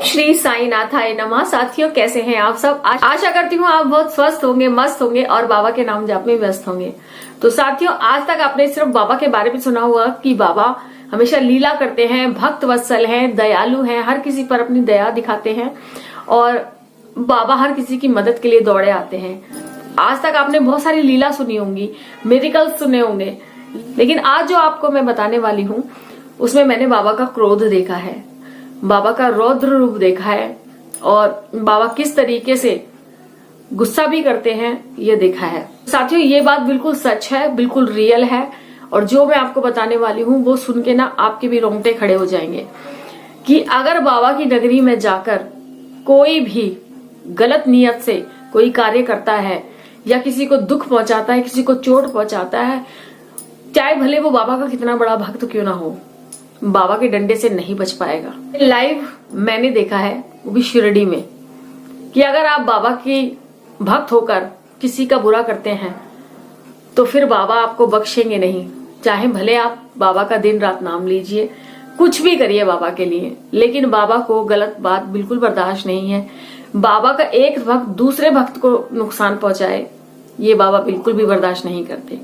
श्री साई नाथाय नमः। साथियों, कैसे हैं आप सब? आशा करती हूँ आप बहुत स्वस्थ होंगे, मस्त होंगे और बाबा के नाम जाप में व्यस्त होंगे। तो साथियों, आज तक आपने सिर्फ बाबा के बारे में सुना हुआ कि बाबा हमेशा लीला करते हैं, भक्त वत्सल हैं, दयालु हैं, हर किसी पर अपनी दया दिखाते हैं और बाबा हर किसी की मदद के लिए दौड़े आते हैं। आज तक आपने बहुत सारी लीला सुनी होंगी, मिरेकल्स सुने होंगे, लेकिन आज जो आपको मैं बताने वाली हूँ उसमें मैंने बाबा का क्रोध देखा है, बाबा का रौद्र रूप देखा है और बाबा किस तरीके से गुस्सा भी करते हैं ये देखा है। साथियों, ये बात बिल्कुल सच है, बिल्कुल रियल है और जो मैं आपको बताने वाली हूँ वो सुन के ना आपके भी रोंगटे खड़े हो जाएंगे कि अगर बाबा की नगरी में जाकर कोई भी गलत नियत से कोई कार्य करता है या किसी को दुख पहुंचाता है, किसी को चोट पहुंचाता है, चाहे भले वो बाबा का कितना बड़ा भक्त क्यों ना हो, बाबा के डंडे से नहीं बच पाएगा। लाइव मैंने देखा है, वो भी शिरडी में, कि अगर आप बाबा की भक्त होकर किसी का बुरा करते हैं तो फिर बाबा आपको बख्शेंगे नहीं। चाहे भले आप बाबा का दिन रात नाम लीजिए, कुछ भी करिए बाबा के लिए, लेकिन बाबा को गलत बात बिल्कुल बर्दाश्त नहीं है। बाबा का एक भक्त दूसरे भक्त को नुकसान पहुंचाए, ये बाबा बिल्कुल भी बर्दाश्त नहीं करते।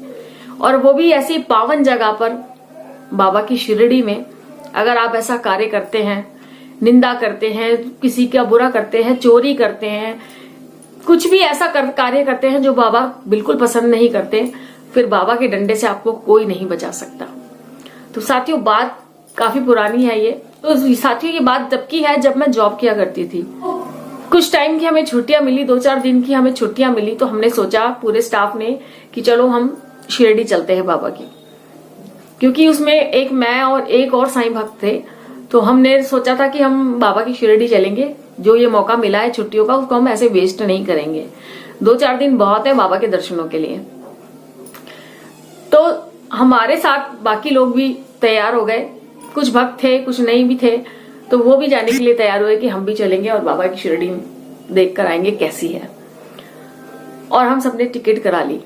और वो भी ऐसी पावन जगह पर, बाबा की शिरडी में, अगर आप ऐसा कार्य करते हैं, निंदा करते हैं, किसी का बुरा करते हैं, चोरी करते हैं, कुछ भी ऐसा कार्य करते हैं जो बाबा बिल्कुल पसंद नहीं करते, फिर बाबा के डंडे से आपको कोई नहीं बचा सकता। तो साथियों, बात काफी पुरानी है ये। तो साथियों, ये बात तब की है जब मैं जॉब किया करती थी। कुछ टाइम की हमें छुट्टियां मिली, 2-4 दिन की हमें छुट्टियां मिली, तो हमने सोचा पूरे स्टाफ ने कि चलो हम शिरडी चलते हैं बाबा की, क्योंकि उसमें एक मैं और एक और साईं भक्त थे। तो हमने सोचा था कि हम बाबा की शिरडी चलेंगे, जो ये मौका मिला है छुट्टियों का उसको हम ऐसे वेस्ट नहीं करेंगे। 2-4 दिन बहुत है बाबा के दर्शनों के लिए। तो हमारे साथ बाकी लोग भी तैयार हो गए, कुछ भक्त थे, कुछ नहीं भी थे, तो वो भी जाने के लिए तैयार हुए कि हम भी चलेंगे और बाबा की शिरडी देख कर आएंगे कैसी है। और हम सबने टिकट करा ली।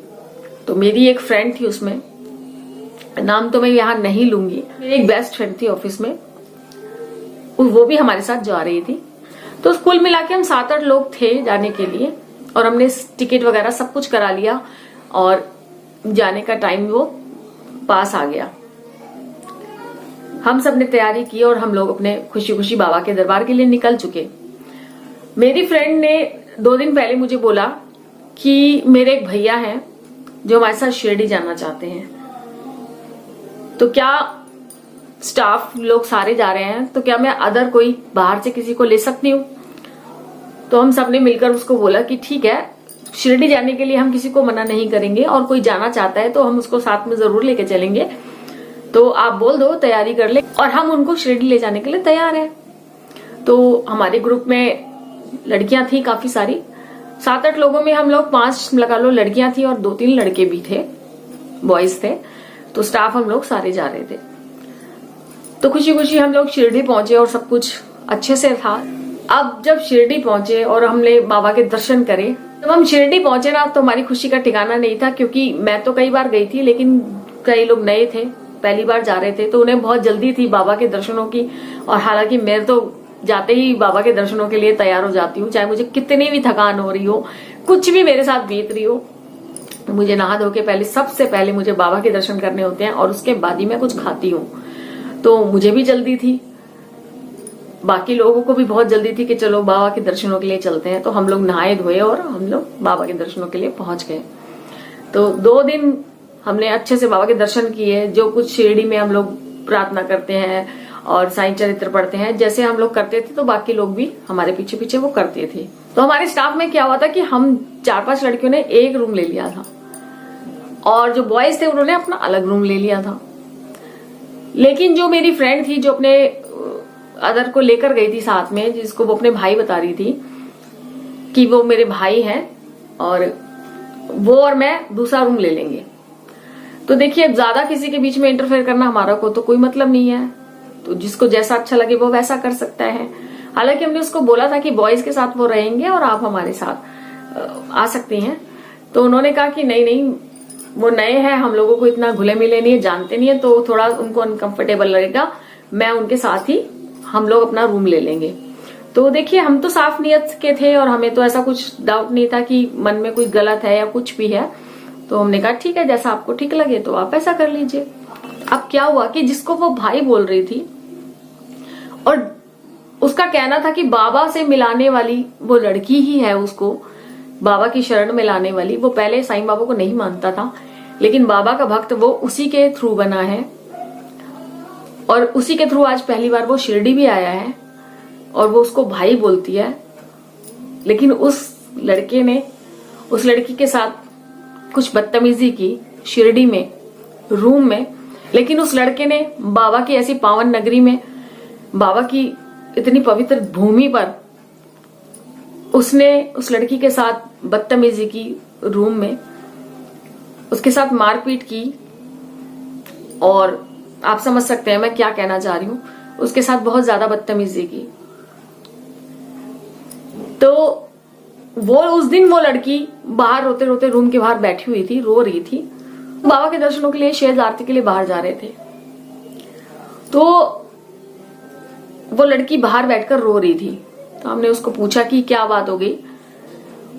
तो मेरी एक फ्रेंड थी, उसमें नाम तो मैं यहाँ नहीं लूंगी, मेरी एक बेस्ट फ्रेंड थी ऑफिस में, वो भी हमारे साथ जा रही थी। तो कुल मिला के हम 7-8 लोग थे जाने के लिए और हमने टिकट वगैरह सब कुछ करा लिया और जाने का टाइम वो पास आ गया। हम सब ने तैयारी की और हम लोग अपने खुशी खुशी बाबा के दरबार के लिए निकल चुके। मेरी फ्रेंड ने 2 दिन पहले मुझे बोला कि मेरे एक भैया हैं जो हमारे साथ शिरडी जाना चाहते हैं, तो क्या स्टाफ लोग सारे जा रहे हैं, तो क्या मैं अदर कोई बाहर से किसी को ले सकती हूँ? तो हम सबने मिलकर उसको बोला कि ठीक है, शिरडी जाने के लिए हम किसी को मना नहीं करेंगे और कोई जाना चाहता है तो हम उसको साथ में जरूर लेके चलेंगे, तो आप बोल दो, तैयारी कर ले और हम उनको शिरडी ले जाने के लिए तैयार हैं। तो हमारे ग्रुप में लड़कियां थी काफी सारी, 7-8 लोगों में हम लोग 5 लगा लो लड़कियां थी और 2-3 लड़के भी थे, बॉयज थे। तो स्टाफ हम लोग सारे जा रहे थे। तो खुशी खुशी हम लोग शिरडी पहुंचे और सब कुछ अच्छे से था। अब जब शिरडी पहुंचे और हमने बाबा के दर्शन करे, जब हम शिरडी पहुंचे ना, तो हमारी खुशी का ठिकाना नहीं था, क्योंकि मैं तो कई बार गई थी लेकिन कई लोग नए थे, पहली बार जा रहे थे, तो उन्हें बहुत जल्दी थी बाबा के दर्शनों की। और हालांकि मैं तो जाते ही बाबा के दर्शनों के लिए तैयार हो जाती हूँ, चाहे मुझे कितनी भी थकान हो रही हो, कुछ भी मेरे साथ बीत रही हो, मुझे नहा धो के पहले, सबसे पहले मुझे बाबा के दर्शन करने होते हैं और उसके बाद ही मैं कुछ खाती हूँ। तो मुझे भी जल्दी थी, बाकी लोगों को भी बहुत जल्दी थी कि चलो बाबा के दर्शनों के लिए चलते हैं। तो हम लोग नहाए धोए और हम लोग बाबा के दर्शनों के लिए पहुंच गए। तो 2 दिन हमने अच्छे से बाबा के दर्शन किए। जो कुछ शिरडी में हम लोग प्रार्थना करते हैं और साईं चरित्र पढ़ते हैं, जैसे हम लोग करते थे, तो बाकी लोग भी हमारे पीछे पीछे वो करते थे। तो हमारे स्टाफ में क्या हुआ था कि हम 4-5 लड़कियों ने एक रूम ले लिया था और जो बॉयज थे उन्होंने अपना अलग रूम ले लिया था। लेकिन जो मेरी फ्रेंड थी, जो अपने अदर को लेकर गई थी साथ में, जिसको वो अपने भाई बता रही थी कि वो मेरे भाई हैं और वो और मैं दूसरा रूम ले लेंगे। तो देखिए, ज्यादा किसी के बीच में इंटरफेयर करना हमारा को तो कोई मतलब नहीं है, तो जिसको जैसा अच्छा लगे वो वैसा कर सकता है। हालांकि हमने उसको बोला था कि बॉयज के साथ वो रहेंगे और आप हमारे साथ आ सकती हैं। तो उन्होंने कहा कि नहीं नहीं, वो नए हैं, हम लोगों को इतना घुले मिले नहीं है, जानते नहीं है, तो थोड़ा उनको अनकंफर्टेबल लगेगा, मैं उनके साथ ही हम लोग अपना रूम ले लेंगे। तो देखिए, हम तो साफ नियत के थे और हमें तो ऐसा कुछ डाउट नहीं था कि मन में कोई गलत है या कुछ भी है। तो हमने कहा ठीक है, जैसा आपको ठीक लगे तो आप ऐसा कर लीजिए। अब क्या हुआ कि जिसको वो भाई बोल रही थी और उसका कहना था कि बाबा से मिलाने वाली वो लड़की ही है, उसको बाबा की शरण में लाने वाली। वो पहले साईं बाबा को नहीं मानता था, लेकिन बाबा का भक्त वो उसी के थ्रू बना है और उसी के थ्रू आज पहली बार वो शिरडी भी आया है और वो उसको भाई बोलती है। लेकिन उस लड़के ने उस लड़की के साथ कुछ बदतमीजी की शिरडी में, रूम में। लेकिन उस लड़के ने बाबा की ऐसी पावन नगरी में, बाबा की इतनी पवित्र भूमि पर उसने उस लड़की के साथ बदतमीजी की रूम में, उसके साथ मारपीट की। और आप समझ सकते हैं मैं क्या कहना चाह रही हूं, उसके साथ बहुत ज्यादा बदतमीजी की। तो वो उस दिन वो लड़की बाहर रोते रोते रूम के बाहर बैठी हुई थी, रो रही थी। बाबा के दर्शनों के लिए, शेज आरती के लिए बाहर जा रहे थे। तो वो लड़की बाहर बैठकर रो रही थी। तो हमने उसको पूछा कि क्या बात हो गई।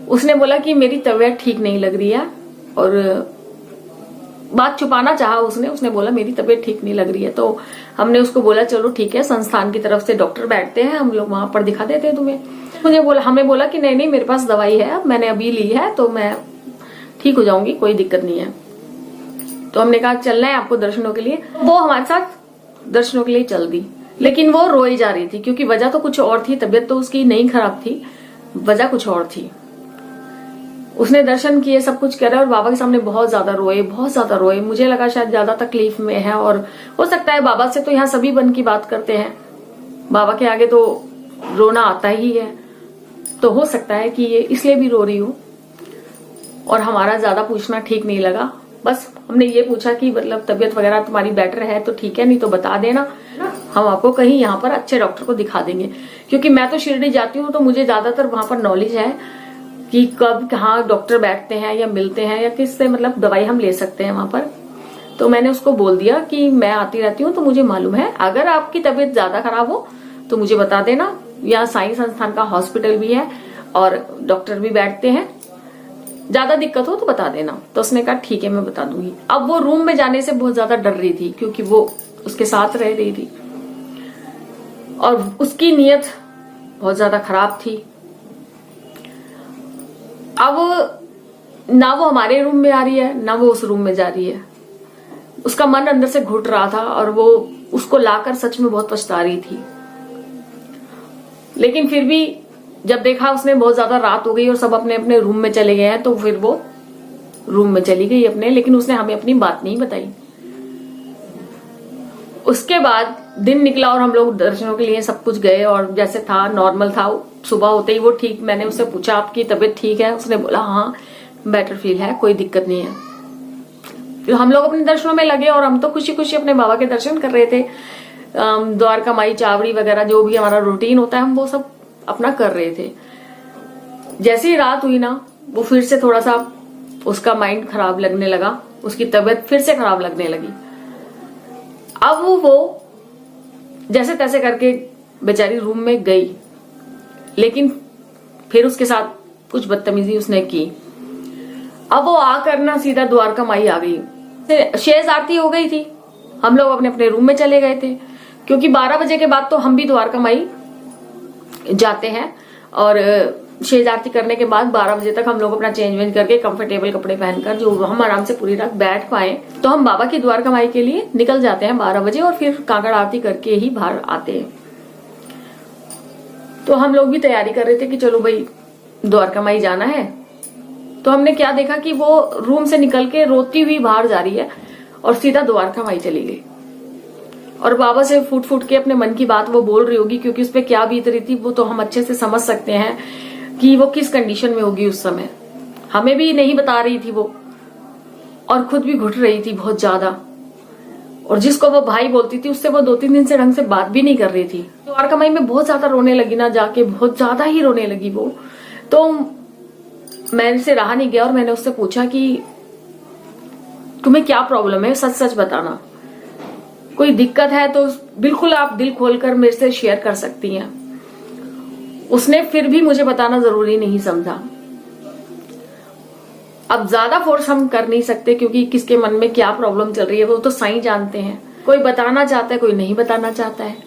उसने बोला कि मेरी तबीयत ठीक नहीं लग रही है। और बात छुपाना चाहा उसने बोला मेरी तबीयत ठीक नहीं लग रही है। तो हमने उसको बोला चलो ठीक है, संस्थान की तरफ से डॉक्टर बैठते हैं, हम लोग वहां पर दिखा देते हैं तुम्हें। हमें बोला कि नहीं मेरे पास दवाई है, मैंने अभी ली है, तो मैं ठीक हो जाऊंगी, कोई दिक्कत नहीं है। तो हमने कहा चलना है आपको दर्शनों के लिए। वो हमारे साथ दर्शनों के लिए चल दी, लेकिन वो रोई जा रही थी क्योंकि वजह तो कुछ और थी। तबीयत तो उसकी नहीं खराब थी, वजह कुछ और थी। उसने दर्शन किए, सब कुछ करे और बाबा के सामने बहुत ज्यादा रोए। मुझे लगा शायद ज्यादा तकलीफ में है और हो सकता है, बाबा से तो यहाँ सभी बन की बात करते हैं, बाबा के आगे तो रोना आता ही है। तो हो सकता है कि ये इसलिए भी रो रही हो। और हमारा ज्यादा पूछना ठीक नहीं लगा। बस हमने ये पूछा कि मतलब तबीयत वगैरह तुम्हारी बेटर है तो ठीक है, नहीं तो बता देना, हम आपको कहीं यहाँ पर अच्छे डॉक्टर को दिखा देंगे। क्योंकि मैं तो शिरडी जाती हूँ तो मुझे ज्यादातर वहां पर नॉलेज है कि कब कहाँ डॉक्टर बैठते हैं या मिलते हैं या किससे मतलब दवाई हम ले सकते हैं वहां पर। तो मैंने उसको बोल दिया कि मैं आती रहती हूँ तो मुझे मालूम है, अगर आपकी तबीयत ज्यादा खराब हो तो मुझे बता देना। यहाँ साईं संस्थान का हॉस्पिटल भी है और डॉक्टर भी बैठते हैं, ज्यादा दिक्कत हो तो बता देना। तो उसने कहा ठीक है मैं बता दूंगी। अब वो रूम में जाने से बहुत ज्यादा डर रही थी क्योंकि वो उसके साथ रह रही थी और उसकी नीयत बहुत ज्यादा खराब थी। अब ना वो हमारे रूम में आ रही है, ना वो उस रूम में जा रही है। उसका मन अंदर से घुट रहा था और वो उसको लाकर सच में बहुत पछता रही थी। लेकिन फिर भी जब देखा उसने बहुत ज्यादा रात हो गई और सब अपने अपने रूम में चले गए हैं, तो फिर वो रूम में चली गई अपने। लेकिन उसने हमें अपनी बात नहीं बताई। उसके बाद दिन निकला और हम लोग दर्शनों के लिए सब कुछ गए और जैसे था नॉर्मल था। सुबह होते ही वो ठीक, मैंने उससे पूछा आपकी तबीयत ठीक है? उसने बोला हाँ बेटर फील है, कोई दिक्कत नहीं है। फिर हम लोग अपने दर्शनों में लगे और हम तो खुशी खुशी अपने बाबा के दर्शन कर रहे थे। द्वारका माई, चावड़ी वगैरह जो भी हमारा रूटीन होता है हम वो सब अपना कर रहे थे। जैसे ही रात हुई ना, वो फिर से थोड़ा सा उसका माइंड खराब लगने लगा, उसकी तबीयत फिर से खराब लगने लगी। अब वो जैसे तैसे करके बेचारी रूम में गई, लेकिन फिर उसके साथ कुछ बदतमीजी उसने की। अब वो आकर ना सीधा द्वारका माई आ गई। शेष आरती हो गई थी, हम लोग अपने अपने रूम में चले गए थे क्योंकि 12 बजे के बाद तो हम भी द्वारका माई जाते हैं और शेष आरती करने के बाद 12 बजे तक हम लोग अपना चेंज वेंज करके कंफर्टेबल कपड़े पहनकर जो हम आराम से पूरी रात बैठ पाए, तो हम बाबा की द्वारका माई के लिए निकल जाते हैं 12 बजे और फिर कांकड़ आरती करके ही बाहर आते हैं। तो हम लोग भी तैयारी कर रहे थे कि चलो भाई द्वारका माई जाना है। तो हमने क्या देखा कि वो रूम से निकल के रोती हुई बाहर जा रही है और सीधा द्वारका माई चली गई और बाबा से फूट फूट के अपने मन की बात वो बोल रही होगी, क्योंकि उस पर क्या बीत रही थी वो तो हम अच्छे से समझ सकते हैं कि वो किस कंडीशन में होगी उस समय। हमें भी नहीं बता रही थी वो और खुद भी घुट रही थी बहुत ज्यादा। और जिसको वो भाई बोलती थी उससे वो 2-3 दिन से ढंग से बात भी नहीं कर रही थी। द्वारका माई में बहुत ज्यादा रोने लगी ना, जाके बहुत ज्यादा ही रोने लगी वो। तो मैंने से रहा नहीं गया और मैंने उससे पूछा कि तुम्हें क्या प्रॉब्लम है, सच सच बताना, कोई दिक्कत है तो बिल्कुल आप दिल खोलकर मेरे से शेयर कर सकती हैं। उसने फिर भी मुझे बताना जरूरी नहीं समझा। अब ज्यादा फोर्स हम कर नहीं सकते, क्योंकि किसके मन में क्या प्रॉब्लम चल रही है वो तो साईं जानते हैं। कोई बताना चाहता है, कोई नहीं बताना चाहता है।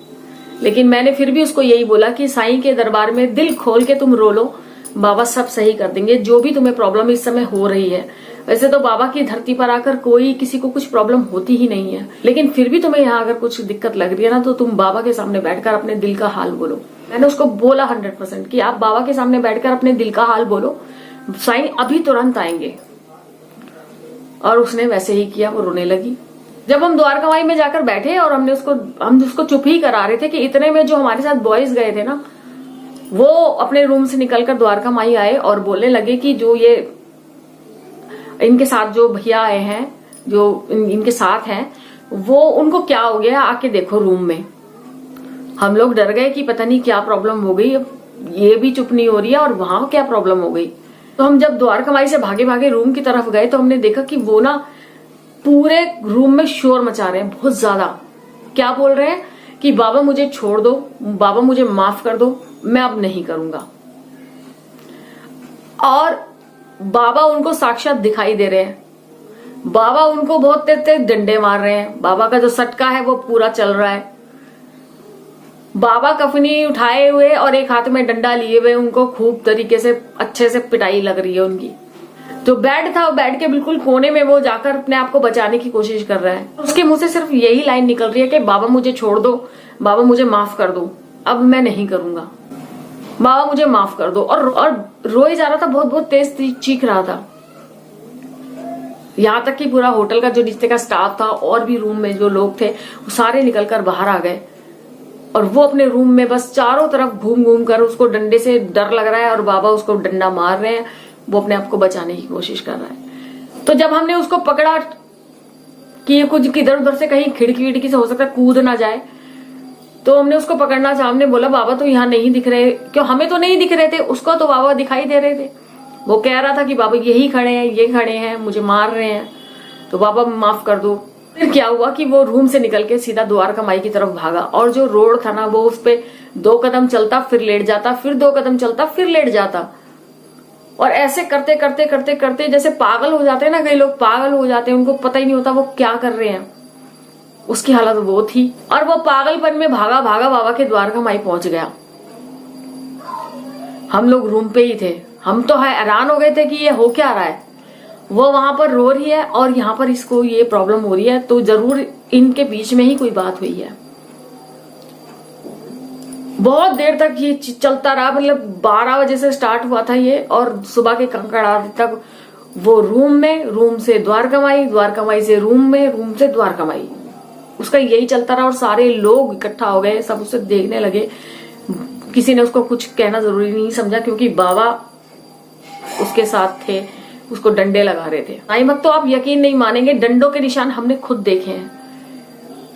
लेकिन मैंने फिर भी उसको यही बोला कि साईं के दरबार में दिल खोल के तुम रो लो, बाबा सब सही कर देंगे, जो भी तुम्हें प्रॉब्लम इस समय हो रही है। वैसे तो बाबा की धरती पर आकर कोई किसी को कुछ प्रॉब्लम होती ही नहीं है, लेकिन फिर भी तुम्हें यहाँ अगर कुछ दिक्कत लग रही है ना, तो तुम बाबा के सामने बैठकर अपने दिल का हाल बोलो। मैंने उसको बोला 100% कि आप बाबा के सामने बैठकर अपने दिल का हाल बोलो, साईं अभी तुरंत आएंगे। और उसने वैसे ही किया, वो रोने लगी। जब हम द्वारका माई में जाकर बैठे और हम उसको चुप ही करा रहे थे कि इतने में जो हमारे साथ बॉयज गए थे ना, वो अपने रूम से निकलकर द्वारका माई आए और बोलने लगे कि जो ये इनके साथ जो भैया आए हैं, जो इनके साथ हैं, वो उनको क्या हो गया, आके देखो रूम में। हम लोग डर गए कि पता नहीं क्या प्रॉब्लम हो गई, अब ये भी चुप नहीं हो रही है और वहां क्या प्रॉब्लम हो गई। तो हम जब द्वारका माई से भागे भागे रूम की तरफ गए तो हमने देखा कि वो ना पूरे रूम में शोर मचा रहे हैं, बहुत ज्यादा। क्या बोल रहे हैं कि बाबा मुझे छोड़ दो, बाबा मुझे माफ कर दो, मैं अब नहीं करूंगा। और बाबा उनको साक्षात दिखाई दे रहे हैं। बाबा उनको बहुत तेज डंडे मार रहे हैं। बाबा का जो सटका है वो पूरा चल रहा है। बाबा कफनी उठाए हुए और एक हाथ में डंडा लिए हुए उनको खूब तरीके से अच्छे से पिटाई लग रही है उनकी। जो बेड था, बेड के बिल्कुल कोने में वो जाकर अपने आप को बचाने की कोशिश कर रहा है। उसके मुंह से सिर्फ यही लाइन निकल रही है कि बाबा मुझे छोड़ दो, बाबा मुझे माफ कर दो, अब मैं नहीं करूंगा, बाबा मुझे माफ कर दो। और रोए जा रहा था, बहुत बहुत तेज चीख रहा था। यहां तक कि पूरा होटल का जो नीचे का स्टाफ था और भी रूम में जो लोग थे वो सारे निकलकर बाहर आ गए। और वो अपने रूम में बस चारों तरफ घूम घूम कर, उसको डंडे से डर लग रहा है और बाबा उसको डंडा मार रहे हैं, वो अपने आप को बचाने की कोशिश कर रहा है। तो जब हमने उसको पकड़ा कि ये कुछ इधर उधर से कहीं खिड़की विड़की से हो सकता है कूद ना जाए, तो हमने उसको पकड़ना चाहा। हमने बोला बाबा तो यहाँ नहीं दिख रहे, क्यों हमें तो नहीं दिख रहे थे, उसको तो बाबा दिखाई दे रहे थे। वो कह रहा था कि बाबा यही खड़े हैं, ये खड़े हैं, मुझे मार रहे हैं, तो बाबा माफ कर दो। फिर क्या हुआ कि वो रूम से निकल के सीधा द्वारका माई की तरफ भागा। और जो रोड था ना, वो उस पे 2 कदम चलता फिर लेट जाता, फिर 2 कदम चलता फिर लेट जाता। और ऐसे करते करते करते करते जैसे पागल हो जाते हैं ना, कई लोग पागल हो जाते हैं, उनको पता ही नहीं होता वो क्या कर रहे हैं, उसकी हालत वो थी। और वो पागलपन में भागा भागा बाबा के द्वारका माई पहुंच गया। हम लोग रूम पे ही थे, हम तो हैरान हो गए थे कि ये हो क्या रहा है। वो वहां पर रो रही है और यहाँ पर इसको ये प्रॉब्लम हो रही है, तो जरूर इनके बीच में ही कोई बात हुई है। बहुत देर तक ये चलता रहा, मतलब 12 बजे से स्टार्ट हुआ था ये, और सुबह के कंकड़ तक वो रूम से द्वारका माई से रूम से द्वारका माई, उसका यही चलता रहा। और सारे लोग इकट्ठा हो गए, सब उसे देखने लगे। किसी ने उसको कुछ कहना जरूरी नहीं समझा, क्योंकि बाबा उसके साथ थे, उसको डंडे लगा रहे थे। आई मत तो आप यकीन नहीं मानेंगे, डंडों के निशान हमने खुद देखे हैं।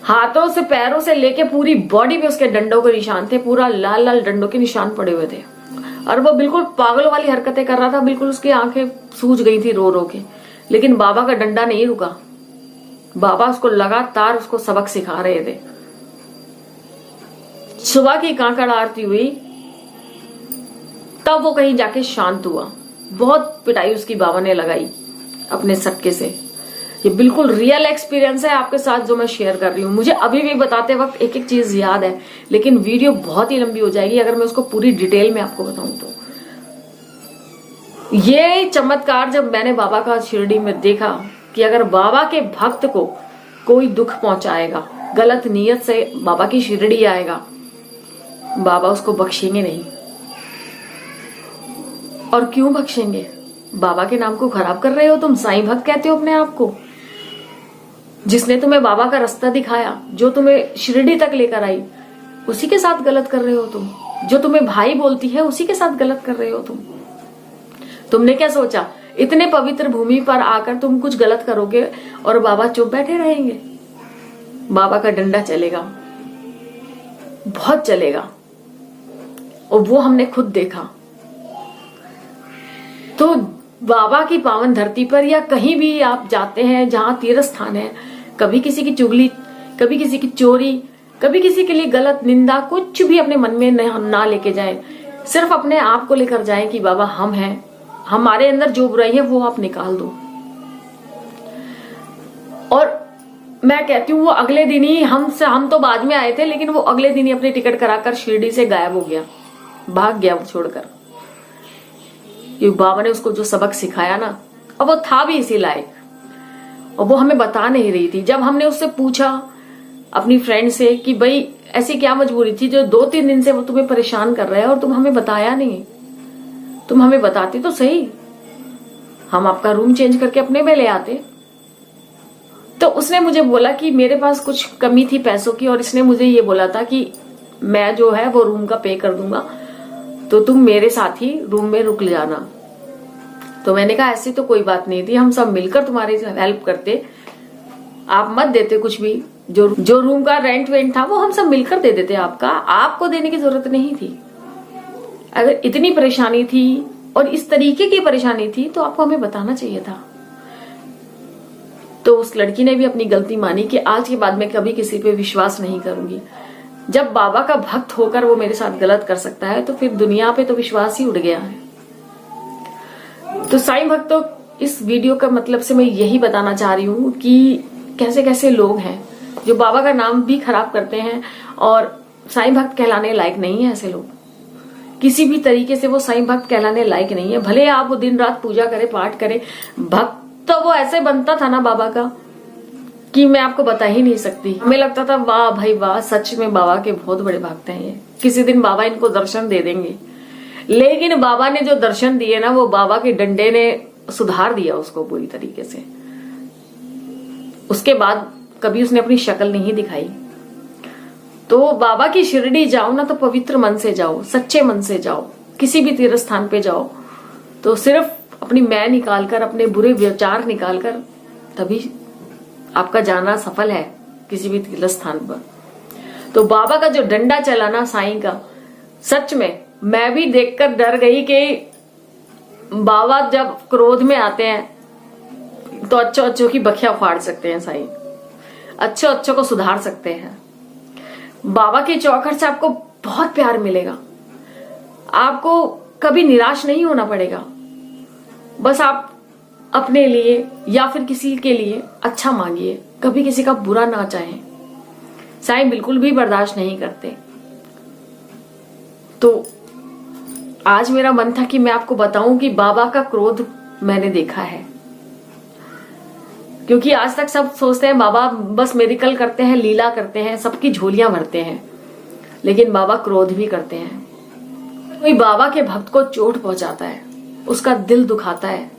हाथों से पैरों से लेके पूरी बॉडी पे उसके डंडों के निशान थे, पूरा लाल लाल डंडों के निशान पड़े हुए थे। और वो बिल्कुल पागल वाली हरकतें कर रहा था, बिल्कुल उसकी आंखें सूज गई थी रो रो के। लेकिन बाबा का डंडा नहीं रुका, बाबा उसको लगातार उसको सबक सिखा रहे थे। सुबह की कांकड़ आरती हुई, तब वो कहीं जाके शांत हुआ। बहुत पिटाई उसकी बाबा ने लगाई अपने सटके से। ये बिल्कुल रियल एक्सपीरियंस है आपके साथ जो मैं शेयर कर रही हूँ। मुझे अभी भी बताते वक्त एक एक चीज याद है, लेकिन वीडियो बहुत ही लंबी हो जाएगी अगर मैं उसको पूरी डिटेल में आपको बताऊं तो। ये चमत्कार जब मैंने बाबा का शिरडी में देखा कि अगर बाबा के भक्त को कोई दुख पहुंचाएगा, गलत नीयत से बाबा की शिरडी आएगा, बाबा उसको बख्शेंगे नहीं। और क्यों बख्शेंगे? बाबा के नाम को खराब कर रहे हो तुम, साईं भक्त कहते हो अपने आप को। जिसने तुम्हें बाबा का रास्ता दिखाया, जो तुम्हें शिरडी तक लेकर आई, उसी के साथ गलत कर रहे हो तुम। जो तुम्हें भाई बोलती है, उसी के साथ गलत कर रहे हो तुम। तुमने क्या सोचा इतने पवित्र भूमि पर आकर तुम कुछ गलत करोगे और बाबा चुप बैठे रहेंगे? बाबा का डंडा चलेगा, बहुत चलेगा, और वो हमने खुद देखा। तो बाबा की पावन धरती पर या कहीं भी आप जाते हैं जहां तीर्थ स्थान है, कभी किसी की चुगली, कभी किसी की चोरी, कभी किसी के लिए गलत निंदा, कुछ भी अपने मन में ना लेके जाएं। सिर्फ अपने आप को लेकर जाएं कि बाबा हम हैं, हमारे अंदर जो बुराई है वो आप निकाल दो। और मैं कहती हूँ वो अगले दिन ही हम तो बाद में आए थे, लेकिन वो अगले दिन ही अपनी टिकट कराकर शिरडी से गायब हो गया, भाग गया वो छोड़कर। क्योंकि बाबा ने उसको जो सबक सिखाया ना, और वो था भी इसी लायक, और वो हमें बता नहीं रही थी। जब हमने उससे पूछा अपनी फ्रेंड से कि भाई ऐसी क्या मजबूरी थी जो 2-3 दिन से वो तुम्हें परेशान कर रहा है और तुम हमें बताया नहीं, तुम हमें बताती तो सही, हम आपका रूम चेंज करके अपने में ले आते। तो उसने मुझे बोला कि मेरे पास कुछ कमी थी पैसों की, और इसने मुझे ये बोला था कि मैं जो है वो रूम का पे कर दूंगा, तो तुम मेरे साथ ही रूम में रुक जाना। तो मैंने कहा ऐसी तो कोई बात नहीं थी, हम सब मिलकर तुम्हारी हेल्प करते, आप मत देते कुछ भी, जो रूम का रेंट था वो हम सब मिलकर दे देते आपका, आपको देने की जरूरत नहीं थी। अगर इतनी परेशानी थी और इस तरीके की परेशानी थी तो आपको हमें बताना चाहिए था। तो उस लड़की ने भी अपनी गलती मानी कि आज के बाद मैं कभी किसी पे विश्वास नहीं करूंगी। जब बाबा का भक्त होकर वो मेरे साथ गलत कर सकता है तो फिर दुनिया पे तो विश्वास ही उड़ गया है। तो साईं भक्तों, इस वीडियो का मतलब से मैं यही बताना चाह रही हूँ कि कैसे कैसे लोग हैं जो बाबा का नाम भी खराब करते हैं और साईं भक्त कहलाने लायक नहीं है। ऐसे लोग किसी भी तरीके से वो साईं भक्त कहलाने लायक नहीं है। भले आप वो दिन रात पूजा करे, पाठ करे, भक्त तो वो ऐसे बनता था ना बाबा का कि मैं आपको बता ही नहीं सकती। हमें लगता था वाह भाई वाह, सच में बाबा के बहुत बड़े भक्त हैं ये, किसी दिन बाबा इनको दर्शन दे देंगे। लेकिन बाबा ने जो दर्शन दिए ना, वो बाबा के डंडे ने सुधार दिया उसको पूरी तरीके से। उसके बाद कभी उसने अपनी शक्ल नहीं दिखाई। तो बाबा की शिरडी जाओ ना तो पवित्र मन से जाओ, सच्चे मन से जाओ। किसी भी तीर्थ स्थान पे जाओ तो सिर्फ अपनी मैं निकालकर, अपने बुरे विचार निकालकर, तभी आपका जाना सफल है किसी भी तीर्थ स्थान पर। तो बाबा का जो डंडा चला ना साईं का, सच में मैं भी देखकर डर गई कि बाबा जब क्रोध में आते हैं तो अच्छो अच्छो की बखिया फाड़ सकते हैं साईं, अच्छो अच्छो को सुधार सकते हैं। बाबा के चौखट से आपको बहुत प्यार मिलेगा, आपको कभी निराश नहीं होना पड़ेगा। बस आप अपने लिए या फिर किसी के लिए अच्छा मांगिए, कभी किसी का बुरा ना चाहें। साईं बिल्कुल भी बर्दाश्त नहीं करते। तो आज मेरा मन था कि मैं आपको बताऊं कि बाबा का क्रोध मैंने देखा है। क्योंकि आज तक सब सोचते हैं बाबा बस मेरिकल करते हैं, लीला करते हैं, सबकी झोलियां भरते हैं, लेकिन बाबा क्रोध भी करते हैं। कोई बाबा के भक्त को चोट पहुंचाता है, उसका दिल दुखाता है,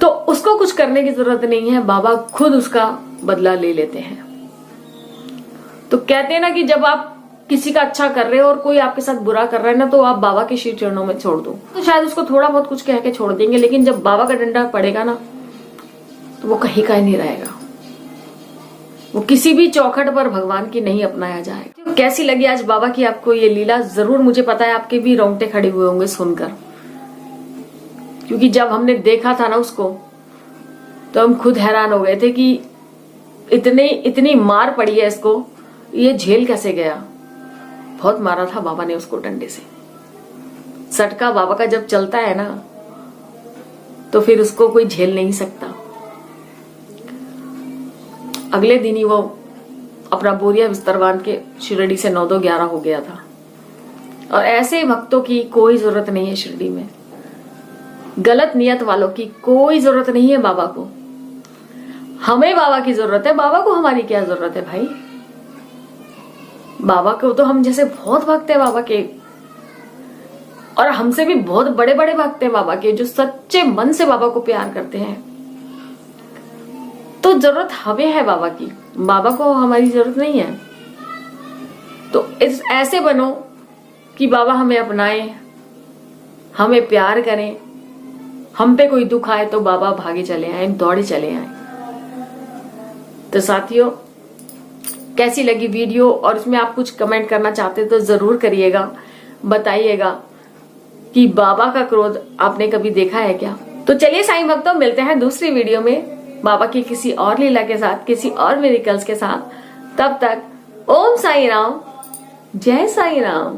तो उसको कुछ करने की जरूरत नहीं है, बाबा खुद उसका बदला ले लेते हैं। तो कहते हैं ना कि जब आप किसी का अच्छा कर रहे हो और कोई आपके साथ बुरा कर रहा है ना, तो आप बाबा के श्री चरणों में छोड़ दो। तो शायद उसको थोड़ा बहुत कुछ कह के छोड़ देंगे, लेकिन जब बाबा का डंडा पड़ेगा ना तो वो कहीं का नहीं रहेगा। वो किसी भी चौखट पर भगवान की नहीं अपनाया जाएगा। तो कैसी लगी आज बाबा की आपको ये लीला, जरूर मुझे पता है आपके भी रोंगटे खड़े हुए होंगे सुनकर। क्योंकि जब हमने देखा था ना उसको तो हम खुद हैरान हो गए थे कि इतनी मार पड़ी है इसको, ये झेल कैसे गया। बहुत मारा था बाबा ने उसको डंडे से। सटका बाबा का जब चलता है ना तो फिर उसको कोई झेल नहीं सकता। अगले दिन ही वो अपना बोरिया बिस्तर बांध के शिरडी से 9-2-11 हो गया था। और ऐसे भक्तों की कोई जरूरत नहीं है शिरडी में, गलत नियत वालों की कोई जरूरत नहीं है बाबा को। हमें बाबा की जरूरत है, बाबा को हमारी क्या जरूरत है भाई। बाबा को तो हम जैसे बहुत भक्त है बाबा के, और हमसे भी बहुत बड़े बड़े भक्त है बाबा के, जो सच्चे मन से बाबा को प्यार करते हैं। तो जरूरत हमें है बाबा की, बाबा को हमारी जरूरत नहीं है। तो ऐसे बनो कि बाबा हमें अपनाए, हमें प्यार करें। हम पे कोई दुख आए तो बाबा भागे चले आए, दौड़े चले आए। तो साथियों, कैसी लगी वीडियो और इसमें आप कुछ कमेंट करना चाहते तो जरूर करिएगा, बताइएगा कि बाबा का क्रोध आपने कभी देखा है क्या। तो चलिए साईं भक्तों, मिलते हैं दूसरी वीडियो में बाबा की किसी और लीला के साथ, किसी और मिरेकल्स के साथ। तब तक ओम साईं राम, जय साईं राम।